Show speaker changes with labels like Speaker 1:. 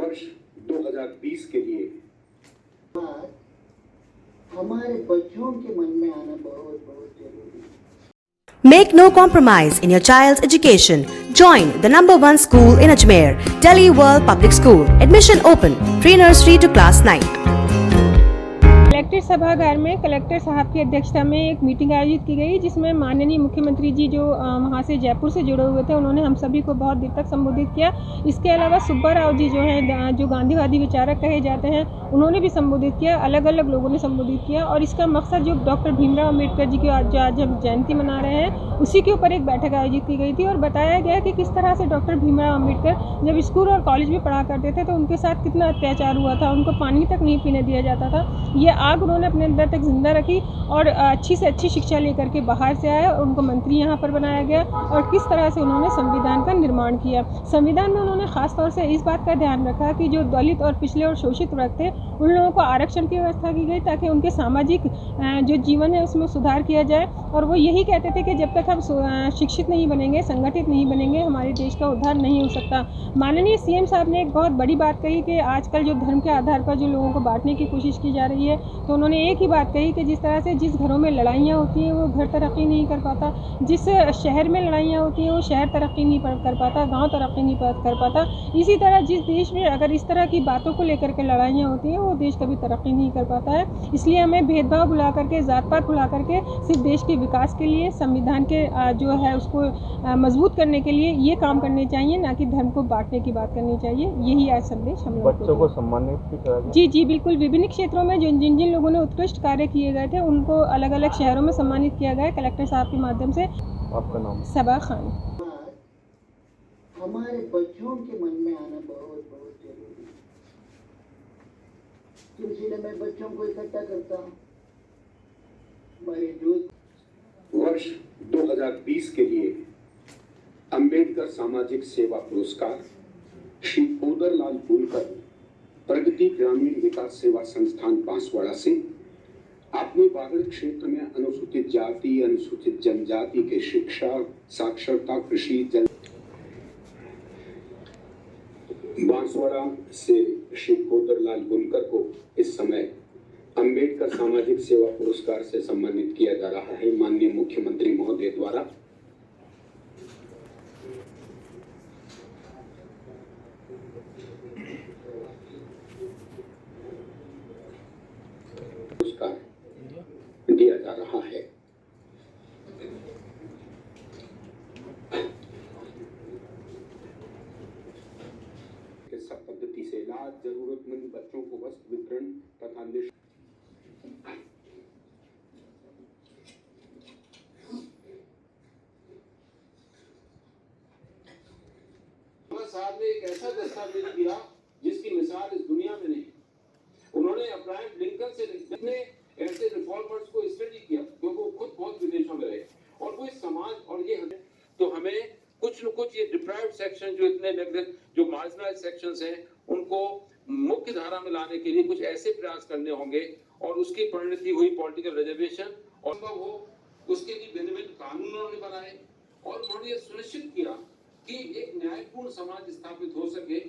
Speaker 1: वर्ष 2020 के लिए
Speaker 2: हमारे बच्चों के मन में आना बहुत बहुत जरूरी है।
Speaker 3: Make no compromise in your child's education. Join the #1 school in Ajmer, Delhi World Public School. Admission open. Pre-nursery to class 9.
Speaker 4: Collectorate सभागार में कलेक्टर साहब की अध्यक्षता में एक मीटिंग आयोजित की गई, जिसमें माननीय मुख्यमंत्री जी जो वहाँ से जयपुर से जुड़े हुए थे, उन्होंने हम सभी को बहुत देर तक संबोधित किया। इसके अलावा सुब्बा राव जी जो हैं, जो गांधीवादी विचारक कहे जाते हैं, उन्होंने भी संबोधित किया। अलग अलग लोगों ने संबोधित किया और इसका मकसद जो डॉक्टर भीमराव अम्बेडकर जी की आज हम जयंती मना रहे हैं, उसी के ऊपर एक बैठक आयोजित की गई थी और बताया गया कि किस तरह से डॉक्टर भीमराव अम्बेडकर जब स्कूल और कॉलेज में पढ़ा करते थे तो उनके साथ कितना अत्याचार हुआ था, उनको पानी तक नहीं पीने दिया जाता था। ये आग उन्होंने अपने अंदर तक जिंदा रखी और अच्छी से अच्छी शिक्षा लेकर के बाहर से आए और उनको मंत्री यहाँ पर बनाया गया और किस तरह से उन्होंने संविधान का निर्माण किया। संविधान में उन्होंने खास तौर से इस बात का ध्यान रखा कि जो दलित और पिछले और शोषित वर्ग थे, उन लोगों को आरक्षण की व्यवस्था की गई ताकि उनके सामाजिक जो जीवन है उसमें सुधार किया जाए। और वो यही कहते थे कि जब तक हम शिक्षित नहीं बनेंगे, संगठित नहीं बनेंगे, हमारे देश का उद्धार नहीं हो सकता। माननीय सीएम साहब ने एक बहुत बड़ी बात कही कि आजकल जो धर्म के आधार पर जो लोगों को बांटने की कोशिश की जा रही है, तो उन्होंने एक ही बात कही कि जिस तरह से जिस घरों में लड़ाइयाँ होती हैं वो घर तरक्की नहीं कर पाता, जिस शहर में लड़ाइयाँ होती हैं वो शहर तरक्की नहीं कर पाता, गांव तरक्की नहीं कर पाता। इसी तरह जिस देश में अगर इस तरह की बातों को लेकर के लड़ाइयाँ होती हैं वो देश कभी तरक्की नहीं कर पाता है। इसलिए हमें भेदभाव भुला करके, जात पात भुला करके सिर्फ देश के विकास के लिए, संविधान के जो है उसको मजबूत करने के लिए ये काम करने चाहिए, ना कि धर्म को बांटने की बात करनी चाहिए। यही आज संदेश हम लोगों
Speaker 5: बच्चों को सम्मानित भी करा गया।
Speaker 4: जी बिल्कुल। विभिन्न क्षेत्रों में जिन लोगों ने उत्कृष्ट कार्य किए गए थे उनको अलग अलग शहरों में सम्मानित किया गया कलेक्टर साहब के माध्यम से।
Speaker 5: आपका नाम?
Speaker 4: सबा खान।
Speaker 2: हमारे बच्चों के मन में आना बहुत बहुत जरूरी है। इसलिए मैं बच्चों को इकट्ठा करता हूँ। हमारे जो
Speaker 1: वर्ष 2020 के लिए अंबेडकर सामाजिक सेवा पुरस्कार श्री कोदरलाल बुनकर, प्रगति ग्रामीण विकास सेवा संस्थान बांसवाड़ा से अपने बागड़ क्षेत्र में अनुसूचित जाति, अनुसूचित जनजाति के शिक्षा, साक्षरता, कृषि, जल। बांसवाड़ा से श्री कोदरलाल बुनकर को इस समय अंबेडकर सामाजिक सेवा पुरस्कार से सम्मानित किया जा रहा है माननीय मुख्यमंत्री महोदय द्वारा। पुरस्कार दिया जा रहा है। सब पद्धति से इलाज, जरूरतमंद बच्चों को वस्त्र वितरण तथा साहब ने एक ऐसा दस्तावेज दिया जिसकी मिसाल इस दुनिया में नहीं। उन्होंने अब्राहम लिंकन से ऐसे रिफॉर्मर्स को स्टडी किया क्योंकि वो खुद बहुत विदेशों में रहे और वो इस समाज और ये तो हमें कुछ न कुछ ये डिप्राइव्ड सेक्शन जो इतने जो मार्जिनलाइज्ड सेक्शंस हैं उनको मुख्य धारा में लाने के लिए कुछ ऐसे प्रयास करने होंगे और उसकी परिणति हुई पॉलिटिकल रिजर्वेशन और हो उसके लिए भिन्न-भिन्न कानून उन्होंने बनाए और उन्होंने ये सुनिश्चित किया कि एक न्यायपूर्ण समाज स्थापित हो सके।